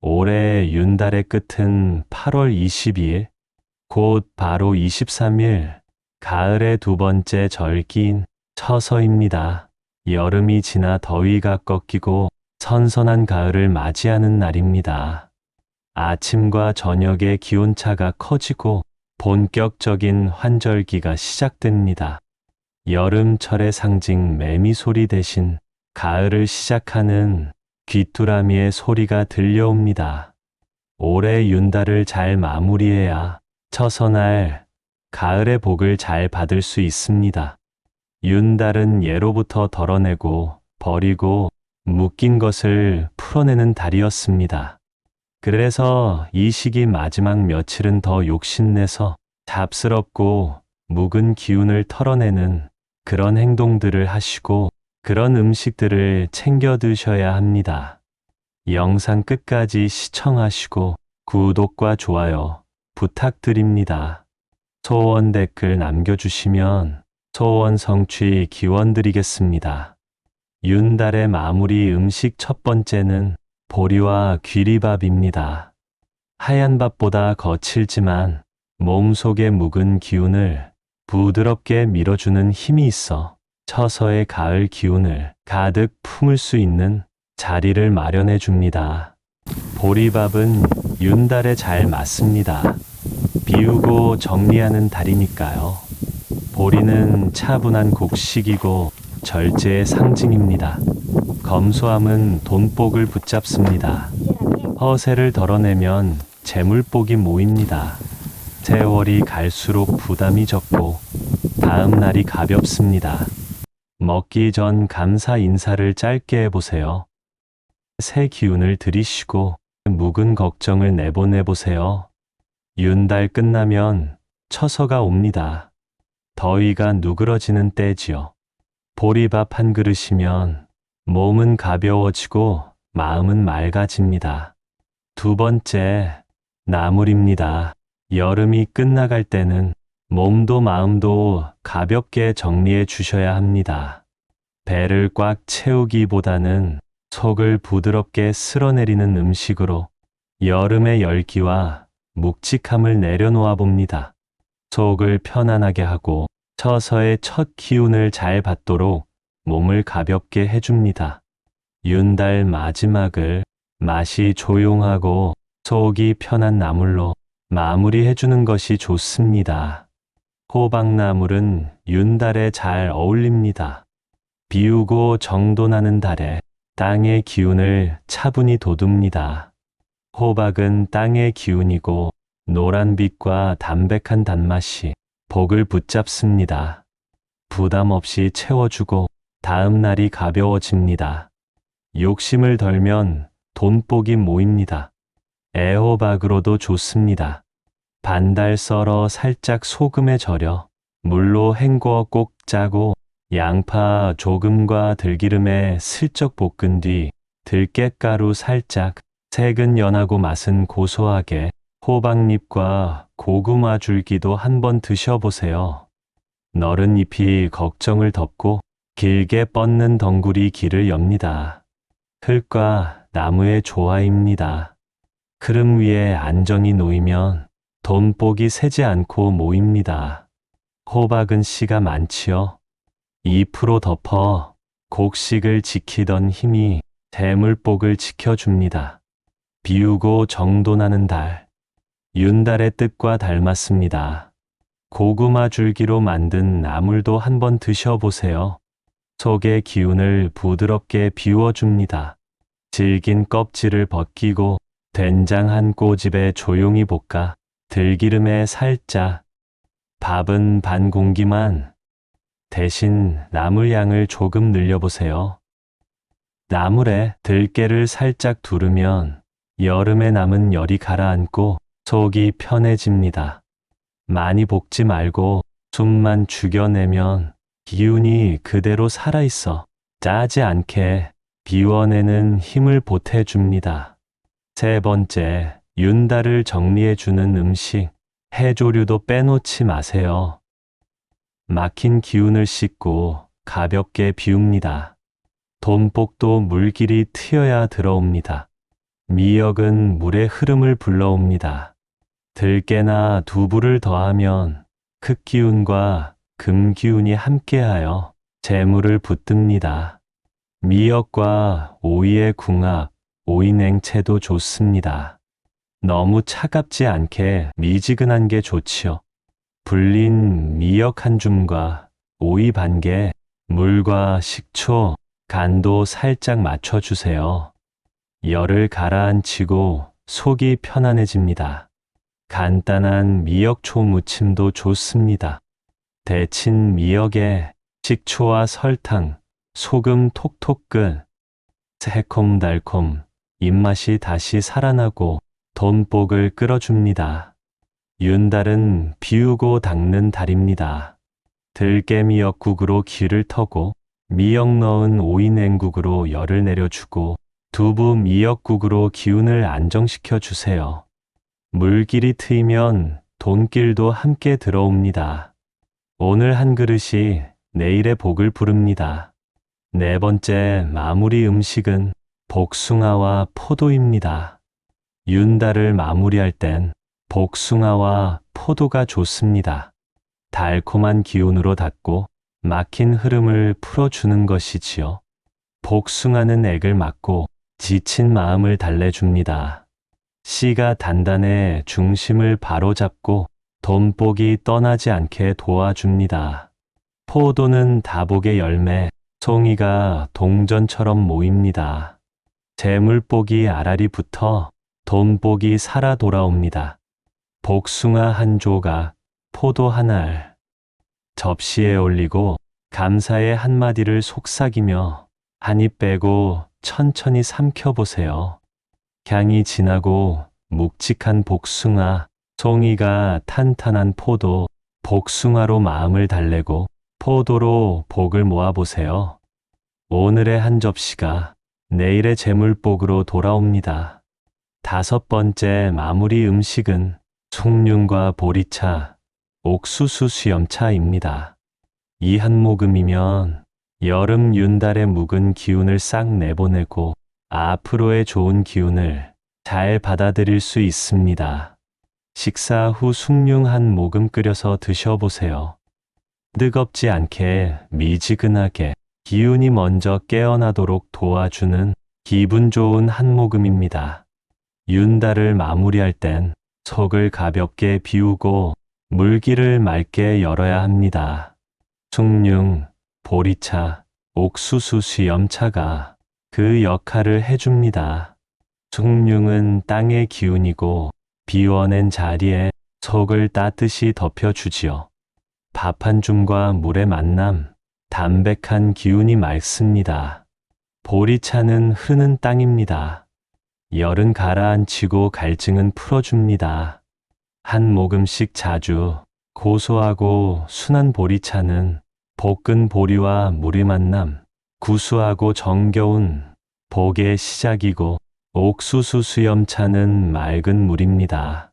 올해 윤달의 끝은 8월 22일, 곧 바로 23일, 가을의 두 번째 절기인 처서입니다. 여름이 지나 더위가 꺾이고 선선한 가을을 맞이하는 날입니다. 아침과 저녁의 기온차가 커지고 본격적인 환절기가 시작됩니다. 여름철의 상징 매미소리 대신 가을을 시작하는 귀뚜라미의 소리가 들려옵니다. 올해 윤달을 잘 마무리해야 처서날 가을의 복을 잘 받을 수 있습니다. 윤달은 예로부터 덜어내고 버리고 묶인 것을 풀어내는 달이었습니다. 그래서 이 시기 마지막 며칠은 더 욕심내서 잡스럽고 묵은 기운을 털어내는 그런 행동들을 하시고 그런 음식들을 챙겨 드셔야 합니다. 영상 끝까지 시청하시고 구독과 좋아요 부탁드립니다. 소원 댓글 남겨주시면 소원 성취 기원 드리겠습니다. 윤달의 마무리 음식 첫 번째는 보리와 귀리밥입니다. 하얀 밥보다 거칠지만 몸속의 묵은 기운을 부드럽게 밀어주는 힘이 있어 처서의 가을 기운을 가득 품을 수 있는 자리를 마련해 줍니다. 보리밥은 윤달에 잘 맞습니다. 비우고 정리하는 달이니까요. 보리는 차분한 곡식이고 절제의 상징입니다. 검소함은 돈복을 붙잡습니다. 허세를 덜어내면 재물복이 모입니다. 세월이 갈수록 부담이 적고 다음 날이 가볍습니다. 먹기 전 감사 인사를 짧게 해보세요. 새 기운을 들이쉬고 묵은 걱정을 내보내보세요. 윤달 끝나면 처서가 옵니다. 더위가 누그러지는 때지요. 보리밥 한 그릇이면 몸은 가벼워지고 마음은 맑아집니다. 두 번째, 나물입니다. 여름이 끝나갈 때는 몸도 마음도 가볍게 정리해 주셔야 합니다. 배를 꽉 채우기보다는 속을 부드럽게 쓸어내리는 음식으로 여름의 열기와 묵직함을 내려놓아 봅니다. 속을 편안하게 하고 처서의 첫 기운을 잘 받도록 몸을 가볍게 해줍니다. 윤달 마지막을 맛이 조용하고 속이 편한 나물로 마무리해주는 것이 좋습니다. 호박나물은 윤달에 잘 어울립니다. 비우고 정돈하는 달에 땅의 기운을 차분히 돋웁니다. 호박은 땅의 기운이고 노란빛과 담백한 단맛이 복을 붙잡습니다. 부담 없이 채워주고 다음 날이 가벼워집니다. 욕심을 덜면 돈복이 모입니다. 애호박으로도 좋습니다. 반달 썰어 살짝 소금에 절여 물로 헹궈 꼭 짜고 양파 조금과 들기름에 슬쩍 볶은 뒤 들깨가루 살짝, 색은 연하고 맛은 고소하게 호박잎과 고구마 줄기도 한번 드셔보세요. 너른 잎이 걱정을 덮고 길게 뻗는 덩굴이 길을 엽니다. 흙과 나무의 조화입니다. 흐름 위에 안정이 놓이면 돈복이 새지 않고 모입니다. 호박은 씨가 많지요. 잎으로 덮어 곡식을 지키던 힘이 재물복을 지켜줍니다. 비우고 정돈하는 달, 윤달의 뜻과 닮았습니다. 고구마 줄기로 만든 나물도 한번 드셔보세요. 속의 기운을 부드럽게 비워줍니다. 질긴 껍질을 벗기고 된장 한 꼬집에 조용히 볶아 들기름에 살짝, 밥은 반 공기만, 대신 나물 양을 조금 늘려보세요. 나물에 들깨를 살짝 두르면 여름에 남은 열이 가라앉고 속이 편해집니다. 많이 볶지 말고 숨만 죽여내면 기운이 그대로 살아있어 짜지 않게 비워내는 힘을 보태줍니다. 세 번째, 윤달을 정리해주는 음식, 해조류도 빼놓지 마세요. 막힌 기운을 씻고 가볍게 비웁니다. 돈복도 물길이 트여야 들어옵니다. 미역은 물의 흐름을 불러옵니다. 들깨나 두부를 더하면 흙기운과 금기운이 함께하여 재물을 붙듭니다. 미역과 오이의 궁합, 오이냉채도 좋습니다. 너무 차갑지 않게 미지근한 게 좋지요. 불린 미역 한 줌과 오이 반 개, 물과 식초, 간도 살짝 맞춰주세요. 열을 가라앉히고 속이 편안해집니다. 간단한 미역초 무침도 좋습니다. 데친 미역에 식초와 설탕, 소금 톡톡 끈, 새콤달콤 입맛이 다시 살아나고 돈복을 끌어줍니다. 윤달은 비우고 닦는 달입니다. 들깨 미역국으로 기를 터고 미역 넣은 오이 냉국으로 열을 내려주고 두부 미역국으로 기운을 안정시켜 주세요. 물길이 트이면 돈길도 함께 들어옵니다. 오늘 한 그릇이 내일의 복을 부릅니다. 네 번째 마무리 음식은 복숭아와 포도입니다. 윤달을 마무리할 땐 복숭아와 포도가 좋습니다. 달콤한 기운으로 닫고 막힌 흐름을 풀어주는 것이지요. 복숭아는 액을 막고 지친 마음을 달래줍니다. 씨가 단단해 중심을 바로잡고 돈복이 떠나지 않게 도와줍니다. 포도는 다복의 열매, 송이가 동전처럼 모입니다. 재물복이 알알이 붙어 돈복이 살아 돌아옵니다. 복숭아 한 조각, 포도 한 알, 접시에 올리고 감사의 한마디를 속삭이며 한 입 빼고 천천히 삼켜보세요. 향이 진하고 묵직한 복숭아, 송이가 탄탄한 포도, 복숭아로 마음을 달래고 포도로 복을 모아보세요. 오늘의 한 접시가 내일의 재물복으로 돌아옵니다. 다섯 번째 마무리 음식은 숭늉과 보리차, 옥수수 수염차입니다. 이 한 모금이면 여름 윤달의 묵은 기운을 싹 내보내고 앞으로의 좋은 기운을 잘 받아들일 수 있습니다. 식사 후 숭늉 한 모금 끓여서 드셔보세요. 뜨겁지 않게 미지근하게 기운이 먼저 깨어나도록 도와주는 기분 좋은 한 모금입니다. 윤달을 마무리할 땐 속을 가볍게 비우고 물기를 맑게 열어야 합니다. 숭늉, 보리차, 옥수수 수염차가 그 역할을 해줍니다. 숭늉은 땅의 기운이고 비워낸 자리에 속을 따뜻이 덮여주지요. 밥 한 줌과 물의 만남, 담백한 기운이 맑습니다. 보리차는 흐르는 땅입니다. 열은 가라앉히고 갈증은 풀어줍니다. 한 모금씩 자주 고소하고 순한 보리차는 볶은 보리와 물의 만남, 구수하고 정겨운 복의 시작이고 옥수수 수염차는 맑은 물입니다.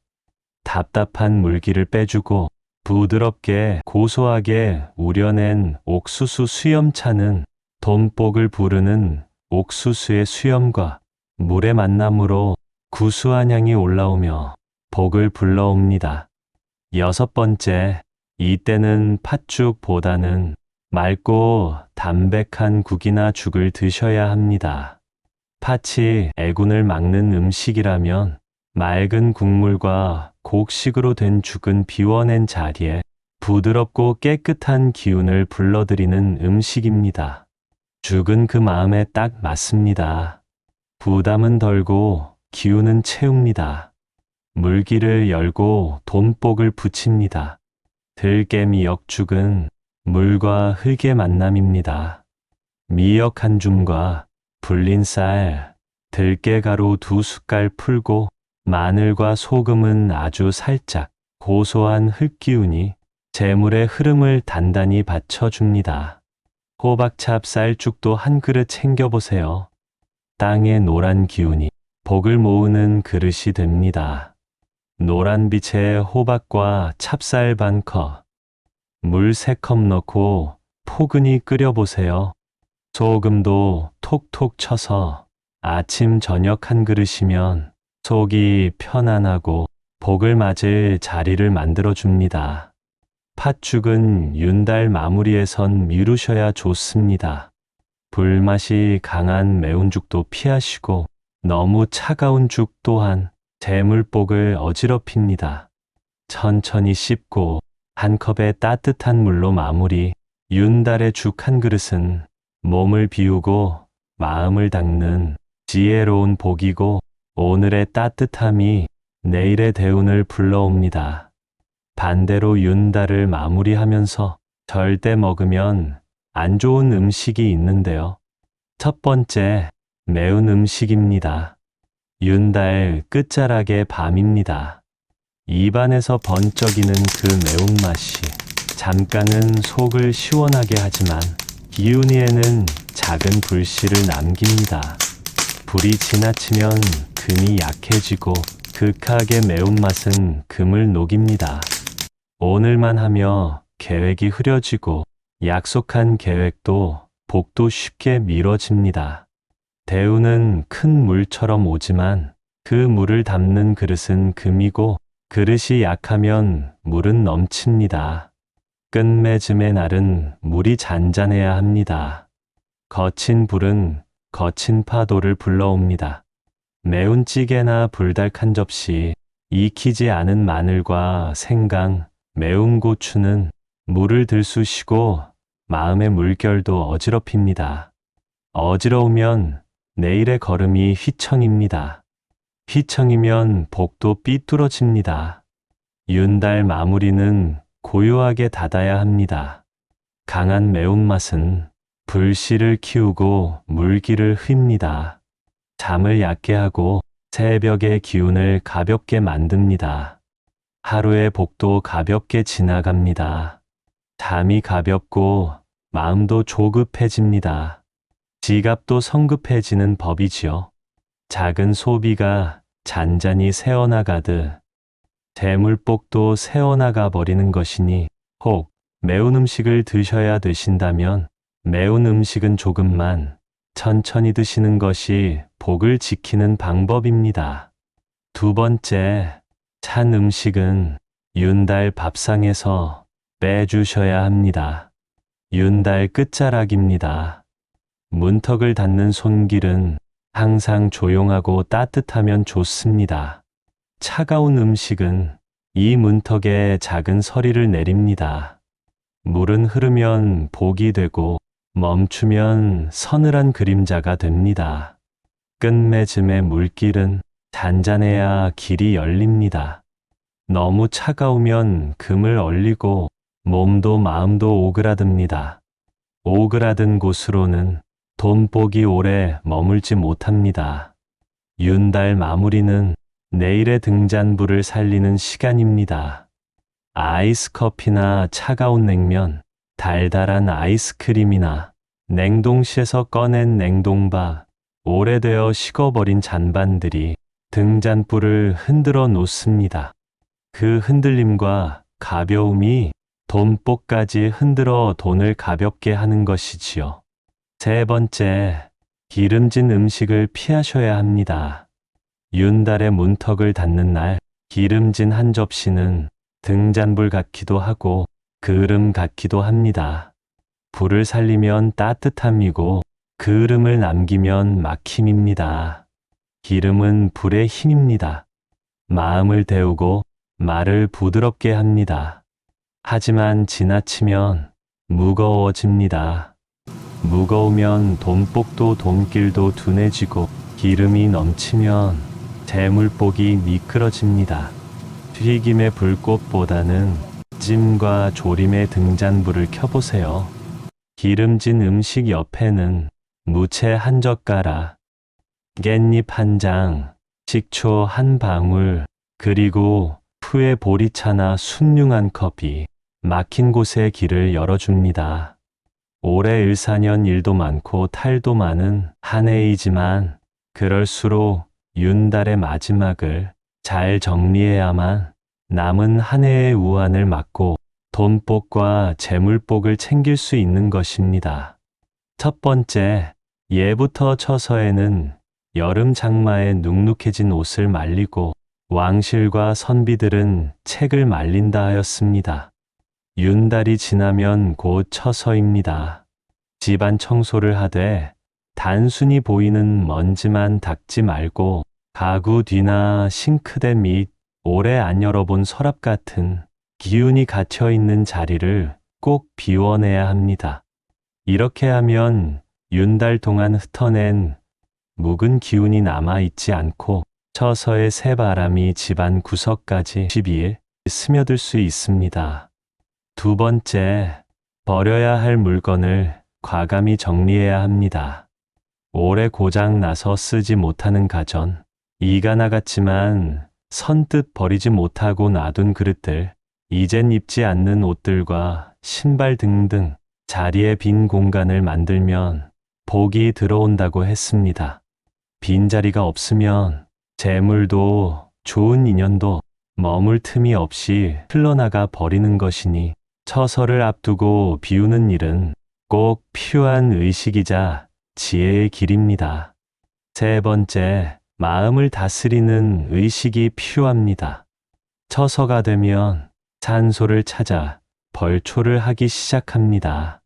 답답한 물기를 빼주고 부드럽게 고소하게 우려낸 옥수수 수염차는 돈복을 부르는 옥수수의 수염과 물의 만남으로 구수한 향이 올라오며 복을 불러옵니다. 여섯 번째, 이때는 팥죽보다는 맑고 담백한 국이나 죽을 드셔야 합니다. 팥이 애군을 막는 음식이라면 맑은 국물과 곡식으로 된 죽은 비워낸 자리에 부드럽고 깨끗한 기운을 불러들이는 음식입니다. 죽은 그 마음에 딱 맞습니다. 부담은 덜고 기운은 채웁니다. 물기를 열고 돈복을 붙입니다. 들깨 미역죽은 물과 흙의 만남입니다. 미역 한 줌과 불린 쌀, 들깨가루 2숟갈 풀고 마늘과 소금은 아주 살짝 고소한 흙기운이 재물의 흐름을 단단히 받쳐줍니다. 호박찹 쌀죽도 한 그릇 챙겨보세요. 땅의 노란 기운이 복을 모으는 그릇이 됩니다. 노란빛의 호박과 찹쌀 반 컵, 물 3컵 넣고 포근히 끓여보세요. 소금도 톡톡 쳐서 아침 저녁 한 그릇이면 속이 편안하고 복을 맞을 자리를 만들어 줍니다. 팥죽은 윤달 마무리에선 미루셔야 좋습니다. 불맛이 강한 매운 죽도 피하시고 너무 차가운 죽 또한 재물복을 어지럽힙니다. 천천히 씹고 한 컵의 따뜻한 물로 마무리. 윤달의 죽 한 그릇은 몸을 비우고 마음을 닦는 지혜로운 복이고 오늘의 따뜻함이 내일의 대운을 불러옵니다. 반대로 윤달을 마무리하면서 절대 먹으면 안 좋은 음식이 있는데요. 첫 번째, 매운 음식입니다. 윤달 끝자락의 밤입니다. 입안에서 번쩍이는 그 매운맛이 잠깐은 속을 시원하게 하지만 기운이에는 작은 불씨를 남깁니다. 불이 지나치면 금이 약해지고 극하게 매운맛은 금을 녹입니다. 오늘만 하며 계획이 흐려지고 약속한 계획도 복도 쉽게 미뤄집니다. 대운은 큰 물처럼 오지만 그 물을 담는 그릇은 금이고 그릇이 약하면 물은 넘칩니다. 끝맺음의 날은 물이 잔잔해야 합니다. 거친 불은 거친 파도를 불러옵니다. 매운 찌개나 불닭 한 접시, 익히지 않은 마늘과 생강, 매운 고추는 물을 들쑤시고 마음의 물결도 어지럽힙니다. 어지러우면 내일의 걸음이 휘청입니다. 휘청이면 복도 삐뚤어집니다. 윤달 마무리는 고요하게 닫아야 합니다. 강한 매운맛은 불씨를 키우고 물기를 휅니다. 잠을 얕게 하고 새벽의 기운을 가볍게 만듭니다. 하루의 복도 가볍게 지나갑니다. 잠이 가볍고 마음도 조급해집니다. 지갑도 성급해지는 법이지요. 작은 소비가 잔잔히 새어나가듯 재물복도 새어나가 버리는 것이니 혹 매운 음식을 드셔야 되신다면 매운 음식은 조금만 천천히 드시는 것이 복을 지키는 방법입니다. 두 번째, 찬 음식은 윤달 밥상에서 빼주셔야 합니다. 윤달 끝자락입니다. 문턱을 닫는 손길은 항상 조용하고 따뜻하면 좋습니다. 차가운 음식은 이 문턱에 작은 서리를 내립니다. 물은 흐르면 복이 되고 멈추면 서늘한 그림자가 됩니다. 끝맺음의 물길은 잔잔해야 길이 열립니다. 너무 차가우면 금을 얼리고 몸도 마음도 오그라듭니다. 오그라든 곳으로는 돈복이 오래 머물지 못합니다. 윤달 마무리는 내일의 등잔불을 살리는 시간입니다. 아이스 커피나 차가운 냉면, 달달한 아이스크림이나 냉동실에서 꺼낸 냉동밥, 오래되어 식어버린 잔반들이 등잔불을 흔들어 놓습니다. 그 흔들림과 가벼움이 돈복까지 흔들어 돈을 가볍게 하는 것이지요. 세 번째, 기름진 음식을 피하셔야 합니다. 윤달의 문턱을 닫는 날, 기름진 한 접시는 등잔불 같기도 하고 그을음 같기도 합니다. 불을 살리면 따뜻함이고 그을음을 남기면 막힘입니다. 기름은 불의 힘입니다. 마음을 데우고 말을 부드럽게 합니다. 하지만 지나치면 무거워집니다. 무거우면 돈복도 돈길도 둔해지고 기름이 넘치면 재물복이 미끄러집니다. 튀김의 불꽃보다는 찜과 조림의 등잔불을 켜보세요. 기름진 음식 옆에는 무채 한 젓가락, 깻잎 한 장, 식초 한 방울, 그리고 푸의 보리차나 숭늉 한 컵이 막힌 곳의 길을 열어줍니다. 올해 을사년 일도 많고 탈도 많은 한 해이지만 그럴수록 윤달의 마지막을 잘 정리해야만 남은 한 해의 우환을 막고 돈복과 재물복을 챙길 수 있는 것입니다. 첫 번째, 예부터 처서에는 여름 장마에 눅눅해진 옷을 말리고 왕실과 선비들은 책을 말린다 하였습니다. 윤달이 지나면 곧 처서입니다. 집안 청소를 하되 단순히 보이는 먼지만 닦지 말고 가구 뒤나 싱크대 및 오래 안 열어본 서랍 같은 기운이 갇혀 있는 자리를 꼭 비워내야 합니다. 이렇게 하면 윤달 동안 흩어낸 묵은 기운이 남아있지 않고 처서의 새바람이 집안 구석까지 12일 스며들 수 있습니다. 두 번째, 버려야 할 물건을 과감히 정리해야 합니다. 오래 고장 나서 쓰지 못하는 가전, 이가 나갔지만 선뜻 버리지 못하고 놔둔 그릇들, 이젠 입지 않는 옷들과 신발 등등 자리에 빈 공간을 만들면 복이 들어온다고 했습니다. 빈자리가 없으면 재물도 좋은 인연도 머물 틈이 없이 흘러나가 버리는 것이니 처서를 앞두고 비우는 일은 꼭 필요한 의식이자 지혜의 길입니다. 세 번째, 마음을 다스리는 의식이 필요합니다. 처서가 되면 산소를 찾아 벌초를 하기 시작합니다.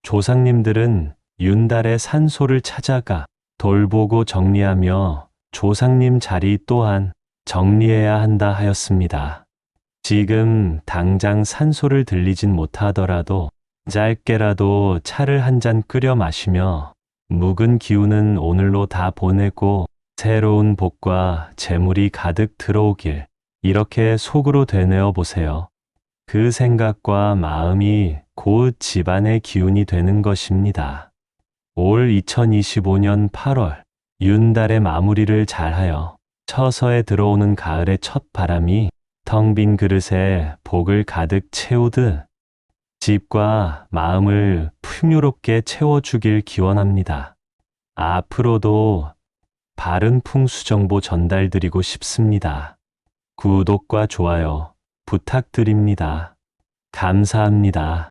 조상님들은 윤달에 산소를 찾아가 돌보고 정리하며 조상님 자리 또한 정리해야 한다 하였습니다. 지금 당장 산소를 들리진 못하더라도 짧게라도 차를 한 잔 끓여 마시며 묵은 기운은 오늘로 다 보내고 새로운 복과 재물이 가득 들어오길 이렇게 속으로 되뇌어 보세요. 그 생각과 마음이 곧 집안의 기운이 되는 것입니다. 올 2025년 8월 윤달의 마무리를 잘하여 처서에 들어오는 가을의 첫 바람이 텅 빈 그릇에 복을 가득 채우듯 집과 마음을 풍요롭게 채워주길 기원합니다. 앞으로도 바른 풍수 정보 전달드리고 싶습니다. 구독과 좋아요 부탁드립니다. 감사합니다.